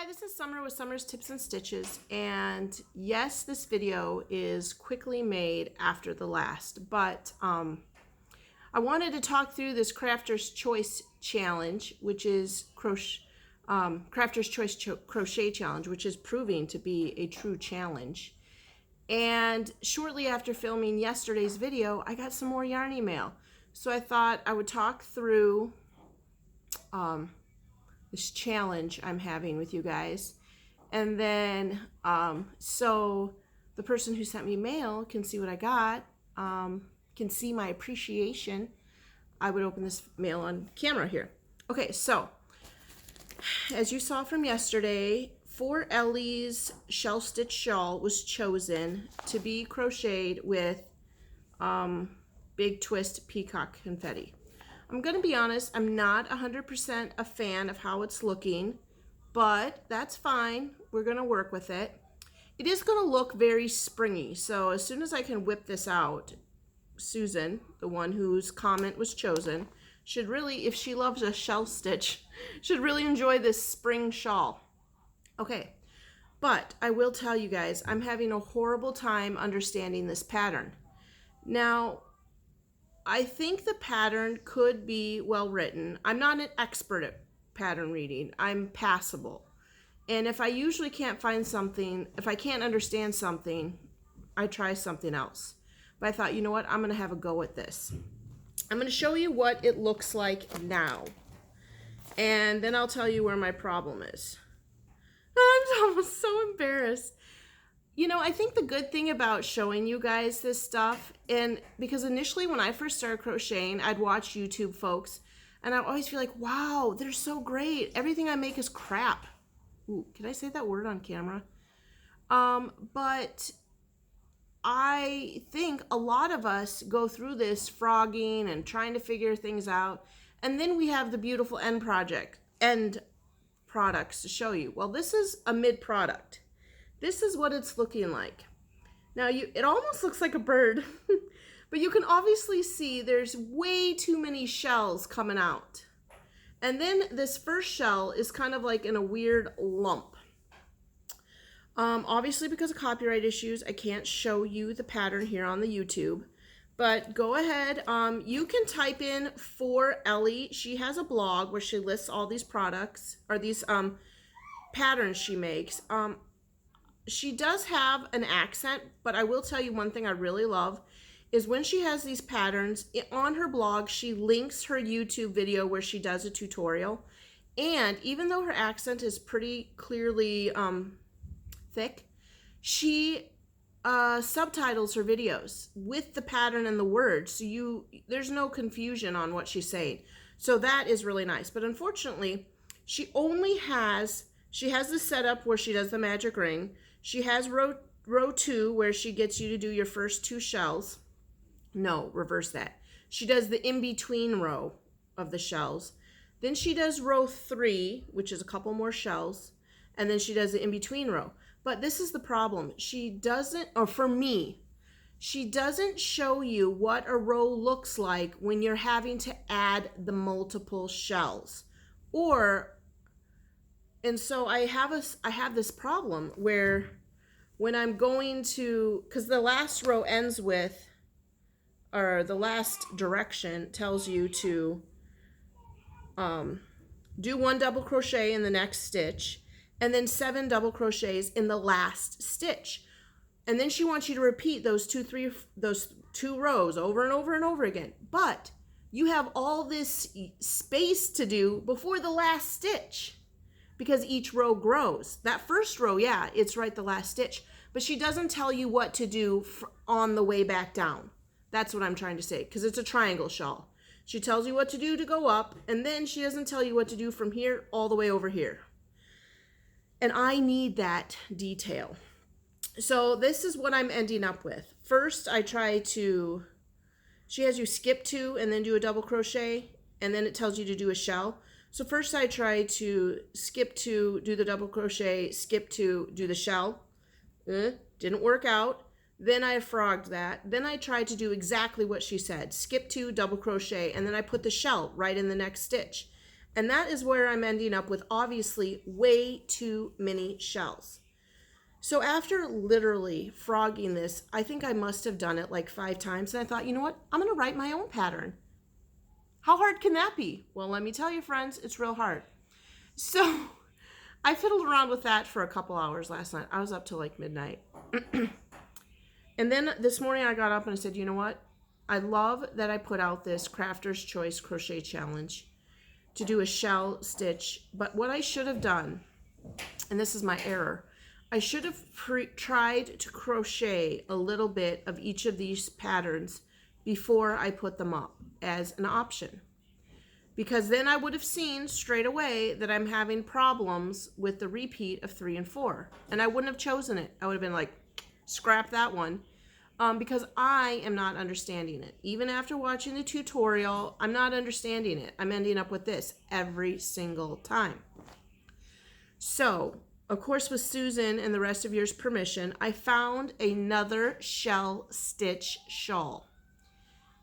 Hi, this is Summer with Summer's Tips and Stitches, and yes, this video is quickly made after the last, but I wanted to talk through this Crafter's Choice Challenge, which is Crafter's Choice Crochet Challenge, which is proving to be a true challenge. And shortly after filming yesterday's video, I got some more yarn email. So I thought I would talk through this challenge I'm having with you guys. And then, so the person who sent me mail can see what I got, can see my appreciation. I would open this mail on camera here. Okay, so as you saw from yesterday, For Ellie's shell stitch shawl was chosen to be crocheted with big twist peacock confetti. I'm going to be honest, I'm not 100% a fan of how it's looking, but that's fine. We're going to work with it. It is going to look very springy, so as soon as I can whip this out, Susan, the one whose comment was chosen, should really, if she loves a shell stitch, should really enjoy this spring shawl. Okay, but I will tell you guys, I'm having a horrible time understanding this pattern. Now, I think the pattern could be well written. I'm not an expert at pattern reading. I'm passable. And if I usually can't find something, if I can't understand something, I try something else. But I thought, you know what? I'm going to have a go at this. I'm going to show you what it looks like now. And then I'll tell you where my problem is. I'm almost so embarrassed. You know, I think the good thing about showing you guys this stuff, and because initially when I first started crocheting, I'd watch YouTube folks, and I'd always feel like, wow, they're so great. Everything I make is crap. Ooh, can I say that word on camera? But I think a lot of us go through this frogging and trying to figure things out, and then we have the beautiful end products to show you. Well, this is a mid product. This is what it's looking like. Now, it almost looks like a bird, but you can obviously see there's way too many shells coming out. And then this first shell is kind of like in a weird lump. Obviously, because of copyright issues, I can't show you the pattern here on the YouTube, but go ahead. You can type in For Ellie. She has a blog where she lists all these products, or these patterns she makes. She does have an accent, but I will tell you one thing I really love is when she has these patterns on her blog, she links her YouTube video where she does a tutorial. And even though her accent is pretty clearly thick, she subtitles her videos with the pattern and the words, so there's no confusion on what she's saying. So that is really nice. But unfortunately, she has this setup where she does the magic ring. She has row 2 where she gets you to do your first 2 shells. No, reverse that. She does the in-between row of the shells. Then she does row 3, which is a couple more shells. And then she does the in-between row. But this is the problem. She doesn't, or for me, she doesn't show you what a row looks like when you're having to add the multiple shells. And so I have this problem where when I'm going to, because the last row ends with, or the last direction tells you to do 1 double crochet in the next stitch, and then 7 double crochets in the last stitch. And then she wants you to repeat those two rows over and over and over again. But you have all this space to do before the last stitch, because each row grows. That first row, yeah, it's right the last stitch, but she doesn't tell you what to do on the way back down. That's what I'm trying to say, because it's a triangle shawl. She tells you what to do to go up, and then she doesn't tell you what to do from here all the way over here. And I need that detail. So this is what I'm ending up with. First, she has you skip 2 and then do a double crochet, and then it tells you to do a shell. So first I try to skip 2, do the double crochet, skip 2, do the shell. Didn't work out. Then I frogged that. Then I tried to do exactly what she said. Skip 2, double crochet, and then I put the shell right in the next stitch. And that is where I'm ending up with obviously way too many shells. So after literally frogging this, I think I must have done it like 5 times. And I thought, you know what? I'm going to write my own pattern. How hard can that be? Well, let me tell you, friends, it's real hard. So I fiddled around with that for a couple hours last night. I was up till like midnight. And then this morning I got up and I said, you know what? I love that I put out this Crafter's Choice Crochet Challenge to do a shell stitch. But what I should have done, and this is my error, I should have tried to crochet a little bit of each of these patterns before I put them up as an option. Because then I would have seen straight away that I'm having problems with the repeat of 3 and 4. And I wouldn't have chosen it. I would have been like, scrap that one. Because I am not understanding it. Even after watching the tutorial, I'm not understanding it. I'm ending up with this every single time. So, of course, with Susan and the rest of yours permission, I found another shell stitch shawl.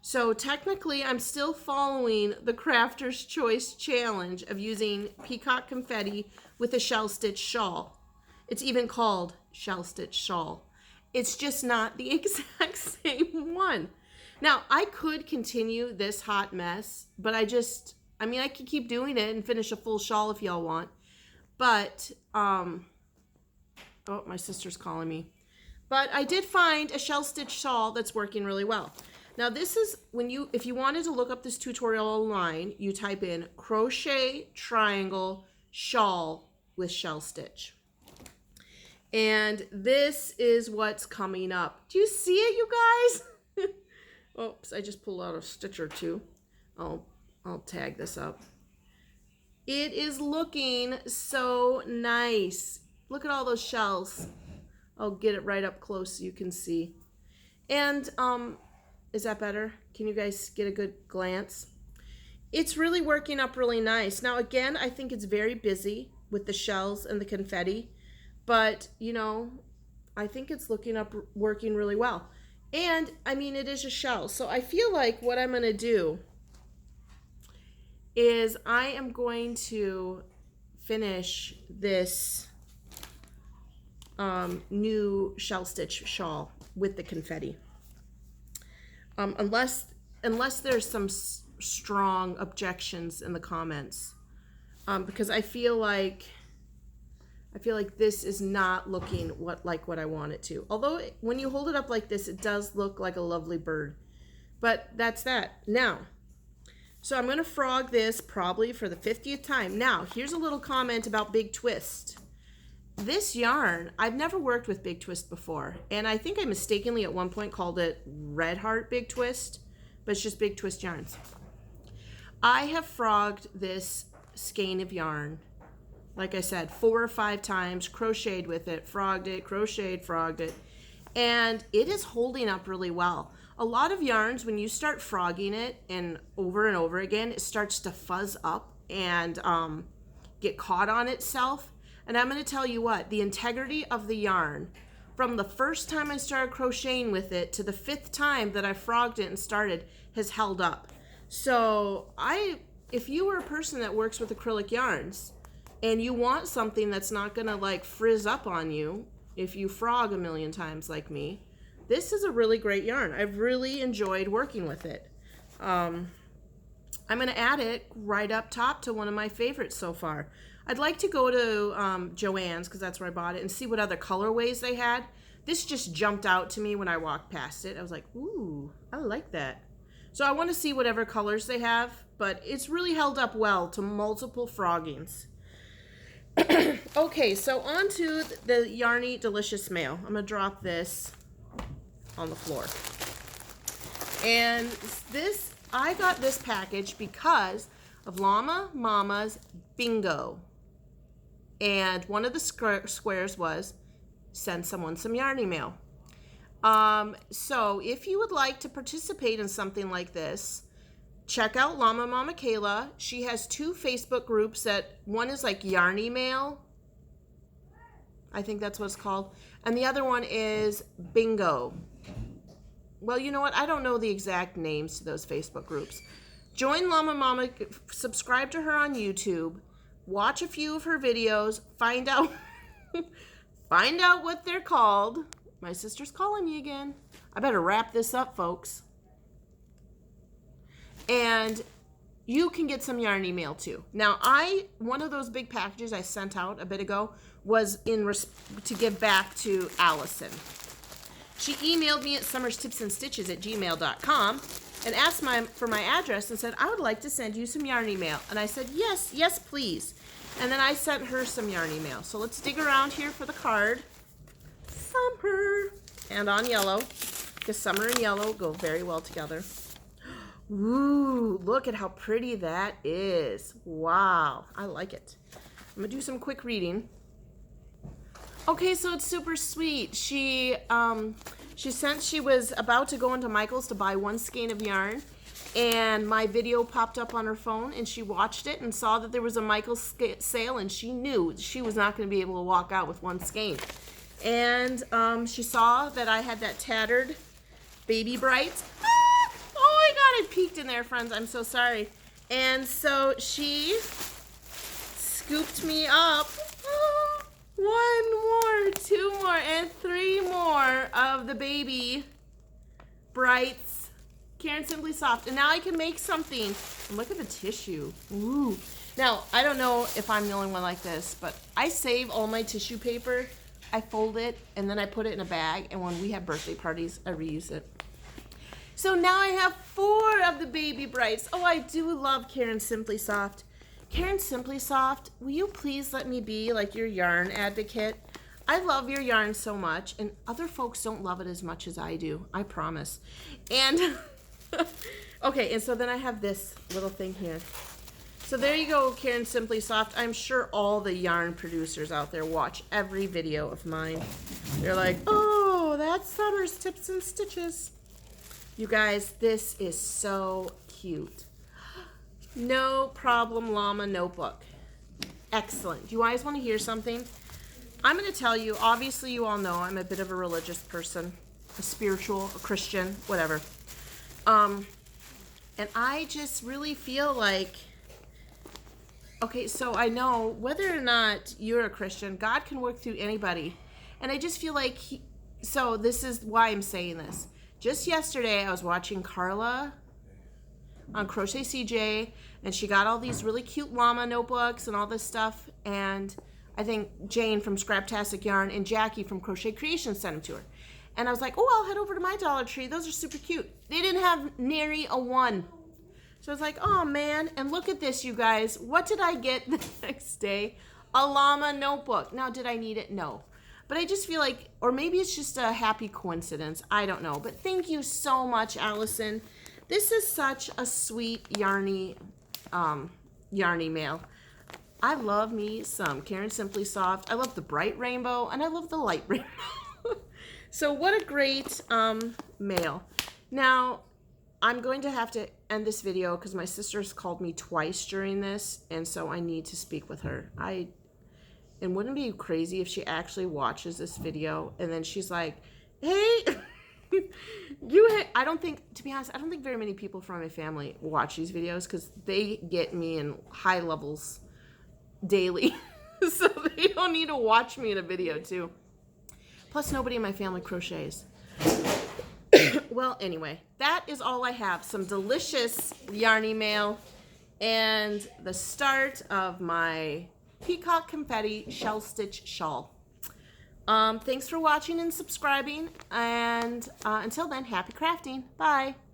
So technically, I'm still following the Crafter's Choice Challenge of using peacock confetti with a shell stitch shawl. It's even called shell stitch shawl. It's just not the exact same one. Now, I could continue this hot mess, but I could keep doing it and finish a full shawl if y'all want. But, oh, my sister's calling me. But I did find a shell stitch shawl that's working really well. Now this is if you wanted to look up this tutorial online, you type in crochet triangle shawl with shell stitch. And this is what's coming up. Do you see it, you guys? Oops, I just pulled out a stitch or two. I'll tag this up. It is looking so nice. Look at all those shells. I'll get it right up close so you can see. And is that better? Can you guys get a good glance? It's really working up really nice. Now again, I think it's very busy with the shells and the confetti, but you know, I think it's working really well. And I mean, it is a shell. So I feel like what I'm gonna do is I am going to finish this new shell stitch shawl with the confetti. Unless there's some strong objections in the comments, because I feel like this is not looking like what I want it to. Although when you hold it up like this, it does look like a lovely bird. But that's that. Now, so I'm going to frog this probably for the 50th time. Now, here's a little comment about Big Twist. This yarn, I've never worked with Big Twist before, and I think I mistakenly at one point called it Red Heart Big Twist, but it's just Big Twist yarns. I have frogged this skein of yarn, like I said, 4 or 5 times, crocheted with it, frogged it, crocheted, frogged it, and it is holding up really well. A lot of yarns, when you start frogging it and over again, it starts to fuzz up and get caught on itself. And I'm going to tell you what, the integrity of the yarn, from the first time I started crocheting with it to the 5th time that I frogged it and started, has held up. So if you were a person that works with acrylic yarns and you want something that's not going to like frizz up on you if you frog a million times like me, this is a really great yarn. I've really enjoyed working with it. I'm going to add it right up top to one of my favorites so far. I'd like to go to Joann's, because that's where I bought it, and see what other colorways they had. This just jumped out to me when I walked past it. I was like, ooh, I like that. So I want to see whatever colors they have, but it's really held up well to multiple froggings. Okay, so on to the Yarny Delicious Mail. I'm going to drop this on the floor. And I got this package because of Llama Mama's Bingo. And one of the squares was send someone some yarn email. So if you would like to participate in something like this, check out Llama Mama Kayla. She has 2 Facebook groups one is like Yarn Email. I think that's what it's called. And the other one is Bingo. Well, you know what? I don't know the exact names to those Facebook groups. Join Llama Mama, subscribe to her on YouTube, watch a few of her videos, find out find out what they're called. My sister's calling me again. I better wrap this up, folks. And you can get some yarn email too. Now, one of those big packages I sent out a bit ago was to give back to Allyson. She emailed me at summerstipsandstitches@gmail.com and asked for my address and said, I would like to send you some yarn email. And I said, yes, yes, please. And then I sent her some yarn email. So let's dig around here for the card. Summer. And on yellow, because summer and yellow go very well together. Ooh, look at how pretty that is. Wow, I like it. I'm gonna do some quick reading. Okay, so it's super sweet. She said she was about to go into Michael's to buy one skein of yarn, and my video popped up on her phone, and she watched it and saw that there was a Michael's sale, and she knew she was not going to be able to walk out with one skein. And she saw that I had that tattered Baby Brights. Ah! Oh my God, I peeked in there, friends. I'm so sorry. And so she scooped me up. One more, two more, and three more of the Baby Brights Karen Simply Soft. And now I can make something. And look at the tissue. Ooh. Now, I don't know if I'm the only one like this, but I save all my tissue paper. I fold it, and then I put it in a bag. And when we have birthday parties, I reuse it. So now I have 4 of the Baby Brights. Oh, I do love Karen Simply Soft. Karen Simply Soft, will you please let me be like your yarn advocate? I love your yarn so much, and other folks don't love it as much as I do. I promise. And, okay, and so then I have this little thing here. So there you go, Karen Simply Soft. I'm sure all the yarn producers out there watch every video of mine. They're like, oh, that's Summer's Tips and Stitches. You guys, this is so cute. No Problem Llama Notebook. Excellent. Do you guys want to hear something? I'm going to tell you, obviously you all know I'm a bit of a religious person, a spiritual, a Christian, whatever. And I just really feel like, okay, so I know whether or not you're a Christian, God can work through anybody. And I just feel like, so this is why I'm saying this. Just yesterday, I was watching Carla on Crochet CJ, and she got all these really cute llama notebooks and all this stuff, and I think Jane from Scraptastic Yarn and Jackie from Crochet Creations sent them to her. And I was like, oh, I'll head over to my Dollar Tree. Those are super cute. They didn't have nary a one. So I was like, oh man, and look at this, you guys. What did I get the next day? A llama notebook. Now, did I need it? No. But I just feel like, or maybe it's just a happy coincidence. I don't know. But thank you so much, Allyson. This is such a sweet yarn email. I love me some Karen Simply Soft. I love the bright rainbow, and I love the light rainbow. So what a great mail. Now, I'm going to have to end this video because my sister's called me twice during this, and so I need to speak with her. And wouldn't it be crazy if she actually watches this video and then she's like, hey, I don't think, to be honest, I don't think very many people from my family watch these videos because they get me in high levels daily. So they don't need to watch me in a video too. Plus, nobody in my family crochets. Well, anyway, that is all I have. Some delicious yarn email and the start of my Peacock Confetti Shell Stitch Shawl. Thanks for watching and subscribing, and until then, happy crafting. Bye.